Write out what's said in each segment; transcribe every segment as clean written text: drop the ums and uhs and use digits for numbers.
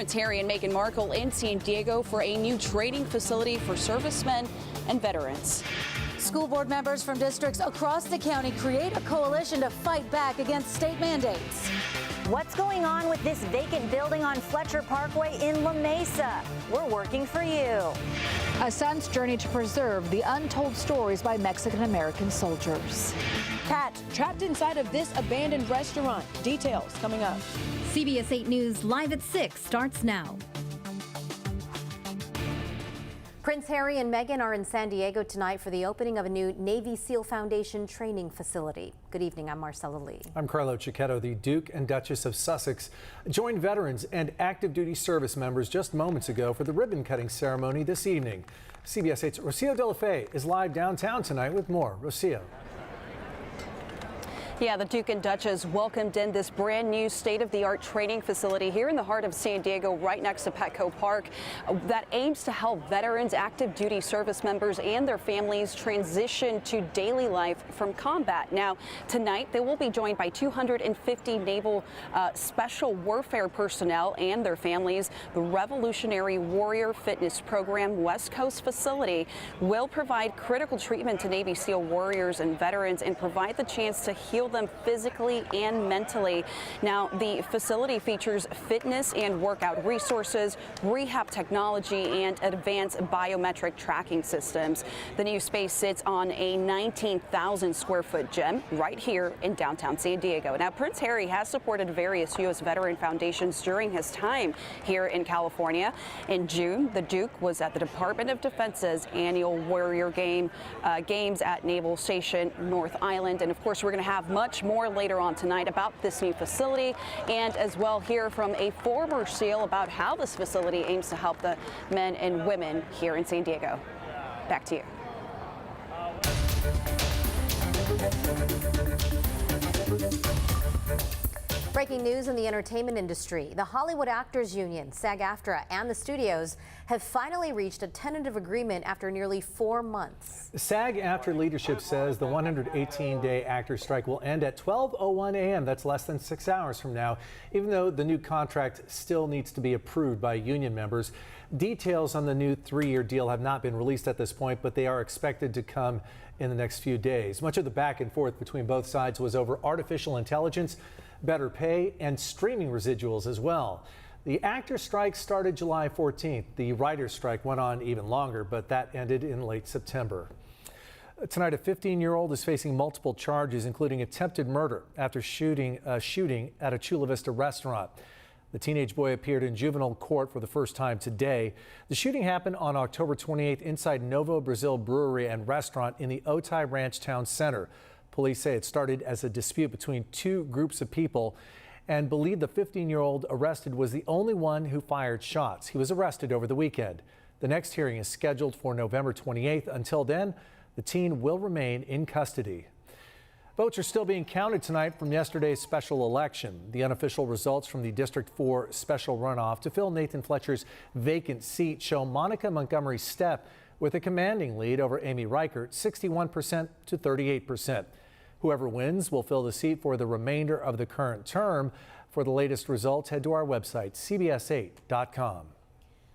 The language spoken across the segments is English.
Prince Harry and Meghan Markle in San Diego for a new training facility for servicemen and veterans. School board members from districts across the county create a coalition to fight back against state mandates. What's going on with this vacant building on Fletcher Parkway in La Mesa? We're working for you. A son's journey to preserve the untold stories by Mexican-American soldiers. Cat trapped inside of this abandoned restaurant. Details coming up. CBS 8 News Live at 6 starts now. Prince Harry and Meghan are in San Diego tonight for the opening of a new Navy SEAL Foundation training facility. Good evening, I'm Marcella Lee. I'm Carlo Cicchetto. The Duke and Duchess of Sussex joined veterans and active duty service members just moments ago for the ribbon cutting ceremony this evening. CBS 8's Rocio De La Fe is live downtown tonight with more. Rocio. Yeah, the Duke and Duchess welcomed in this brand new state-of-the-art training facility here in the heart of San Diego, right next to Petco Park, that aims to help veterans, active duty service members and their families transition to daily life from combat. Now, tonight they will be joined by 250 Naval Special Warfare personnel and their families. The Revolutionary Warrior Fitness Program West Coast facility will provide critical treatment to Navy SEAL warriors and veterans and provide the chance to heal them physically and mentally. Now, the facility features fitness and workout resources, rehab technology, and advanced biometric tracking systems. The new space sits on a 19,000 square foot gym right here in downtown San Diego. Now, Prince Harry has supported various U.S. veteran foundations during his time here in California. In June, the Duke was at the Department of Defense's annual Warrior Games at Naval Station North Island. And of course, we're going to have much more later on tonight about this new facility, and as well hear from a former SEAL about how this facility aims to help the men and women here in San Diego. Back to you. Breaking news in the entertainment industry. The Hollywood Actors Union, SAG-AFTRA, and the studios have finally reached a tentative agreement after nearly 4 months. SAG-AFTRA leadership says the 118-day actors strike will end at 12:01 a.m. That's less than 6 hours from now, even though the new contract still needs to be approved by union members. Details on the new 3-year deal have not been released at this point, but they are expected to come in the next few days. Much of the back and forth between both sides was over artificial intelligence, better pay, and streaming residuals as well. The actors' strike started July 14th. The writers' strike went on even longer, but that ended in late September. Tonight, a 15-year-old is facing multiple charges, including attempted murder after shooting at a Chula Vista restaurant. The teenage boy appeared in juvenile court for the first time today. The shooting happened on October 28th inside Novo Brazil Brewery and Restaurant in the Otay Ranch Town Center. Police say it started as a dispute between two groups of people and believe the 15-year-old arrested was the only one who fired shots. He was arrested over the weekend. The next hearing is scheduled for November 28th. Until then, the teen will remain in custody. Votes are still being counted tonight from yesterday's special election. The unofficial results from the District 4 special runoff to fill Nathan Fletcher's vacant seat show Monica Montgomery Steppe with a commanding lead over Amy Reichert, 61% to 38%. Whoever wins will fill the seat for the remainder of the current term. For the latest results, head to our website, cbs8.com.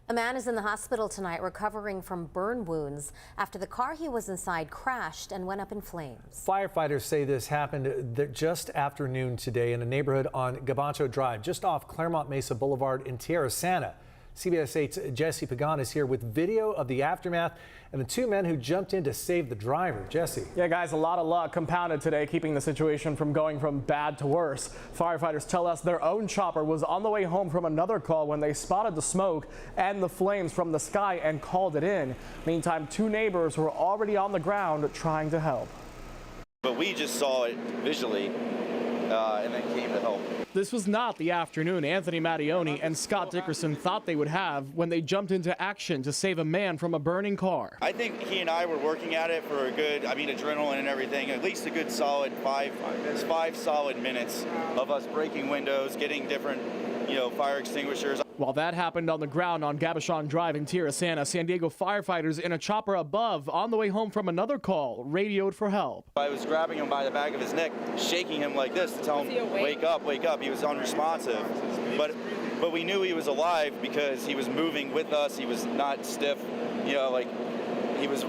A man is in the hospital tonight recovering from burn wounds after the car he was inside crashed and went up in flames. Firefighters say this happened just after noon today in a neighborhood on Gabancho Drive, just off Claremont Mesa Boulevard in Tierra Santa. CBS 8's Jesse Pagan is here with video of the aftermath and the two men who jumped in to save the driver. Jesse. Yeah, guys, a lot of luck compounded today, keeping the situation from going from bad to worse. Firefighters tell us their own chopper was on the way home from another call when they spotted the smoke and the flames from the sky and called it in. Meantime, two neighbors were already on the ground trying to help. But we just saw it visually and then came to help. This was not the afternoon Anthony Mattioni and Scott Dickerson thought they would have when they jumped into action to save a man from a burning car. I think he and I were working at it for a good, adrenaline and everything, at least a good solid five solid minutes of us breaking windows, getting different, fire extinguishers. While that happened on the ground on Gabachon Drive in Tirasana, San Diego firefighters in a chopper above on the way home from another call radioed for help. I was grabbing him by the back of his neck, shaking him like this to tell him, wake up, wake up. He was unresponsive. But we knew he was alive because he was moving with us. He was not stiff, like he was,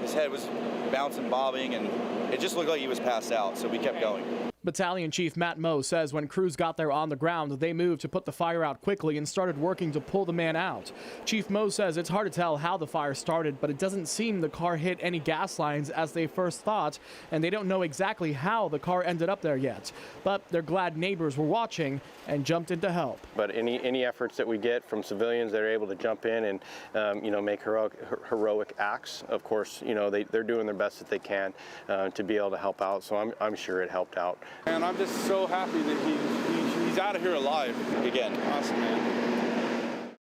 his head was bouncing, bobbing, and it just looked like he was passed out. So we kept going. Battalion Chief Matt Moe says when crews got there on the ground, they moved to put the fire out quickly and started working to pull the man out. Chief Moe says it's hard to tell how the fire started, but it doesn't seem the car hit any gas lines as they first thought, and they don't know exactly how the car ended up there yet. But they're glad neighbors were watching and jumped in to help. But any efforts that we get from civilians that are able to jump in and make heroic acts, of course, they're doing their best that they can to be able to help out. So I'm sure it helped out. And I'm just so happy that he's out of here alive again. Awesome, man.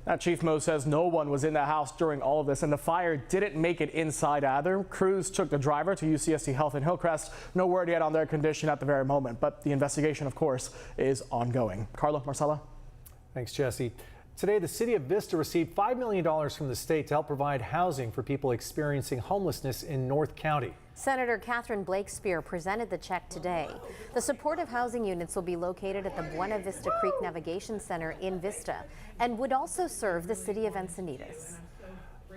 Now, Chief Moe says no one was in the house during all of this, and the fire didn't make it inside either. Crews took the driver to UCSD Health in Hillcrest. No word yet on their condition at the very moment, but the investigation, of course, is ongoing. Carla, Marcella. Thanks, Jesse. Today, the city of Vista received $5 million from the state to help provide housing for people experiencing homelessness in North County. Senator Catherine Blakespear presented the check today. The supportive housing units will be located at the Buena Vista Creek Navigation Center in Vista and would also serve the city of Encinitas.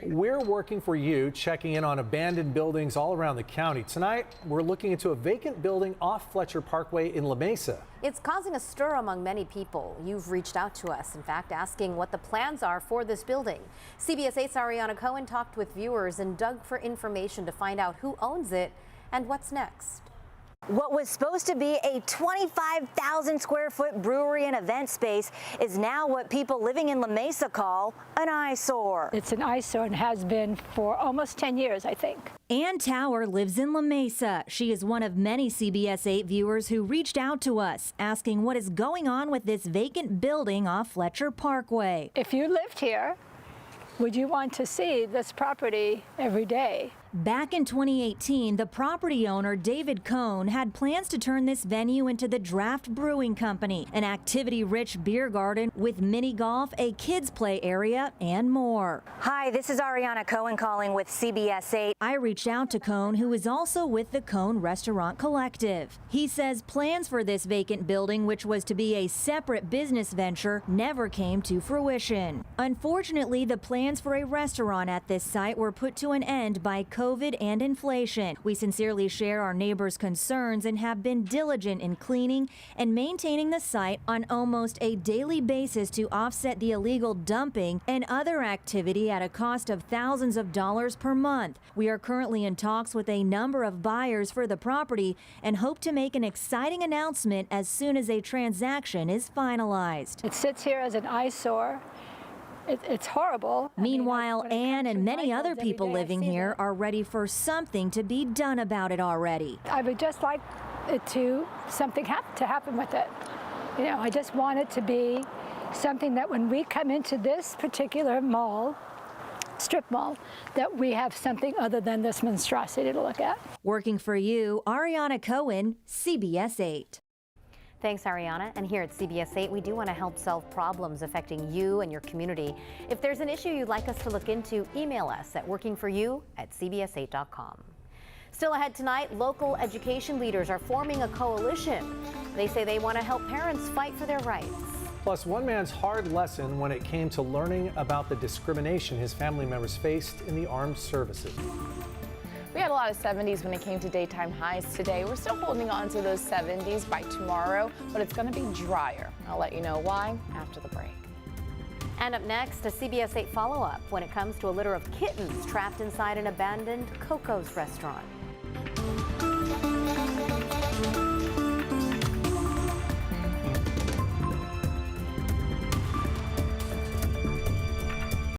We're working for you, checking in on abandoned buildings all around the county. Tonight, we're looking into a vacant building off Fletcher Parkway in La Mesa. It's causing a stir among many people. You've reached out to us, in fact, asking what the plans are for this building. CBS 8's Ariana Cohen talked with viewers and dug for information to find out who owns it and what's next. What was supposed to be a 25,000 square foot brewery and event space is now what people living in La Mesa call an eyesore. It's an eyesore and has been for almost 10 years, I think. Ann Tower lives in La Mesa. She is one of many CBS 8 viewers who reached out to us asking what is going on with this vacant building off Fletcher Parkway. If you lived here, would you want to see this property every day? Back in 2018, the property owner, David Cohn, had plans to turn this venue into the Draft Brewing Company, an activity-rich beer garden with mini golf, a kids' play area, and more. Hi, this is Ariana Cohen calling with CBS 8. I reached out to Cohn, who is also with the Cohn Restaurant Collective. He says plans for this vacant building, which was to be a separate business venture, never came to fruition. Unfortunately, the plans for a restaurant at this site were put to an end by COVID and inflation. We sincerely share our neighbors' concerns and have been diligent in cleaning and maintaining the site on almost a daily basis to offset the illegal dumping and other activity at a cost of thousands of dollars per month. We are currently in talks with a number of buyers for the property and hope to make an exciting announcement as soon as a transaction is finalized. It sits here as an eyesore. It's horrible. Meanwhile, Ann and many other people living here are ready for something to be done about it already. I would just like it to happen with it. I just want it to be something that when we come into this particular mall, strip mall, that we have something other than this monstrosity to look at. Working for you, Ariana Cohen, CBS 8. Thanks, Ariana. And here at CBS 8, we do want to help solve problems affecting you and your community. If there's an issue you'd like us to look into, email us at workingforyou@cbs8.com. Still ahead tonight, local education leaders are forming a coalition. They say they want to help parents fight for their rights. Plus, one man's hard lesson when it came to learning about the discrimination his family members faced in the armed services. We had a lot of 70s when it came to daytime highs today. We're still holding on to those 70s by tomorrow, but it's going to be drier. I'll let you know why after the break. And up next, a CBS 8 follow-up when it comes to a litter of kittens trapped inside an abandoned Coco's restaurant.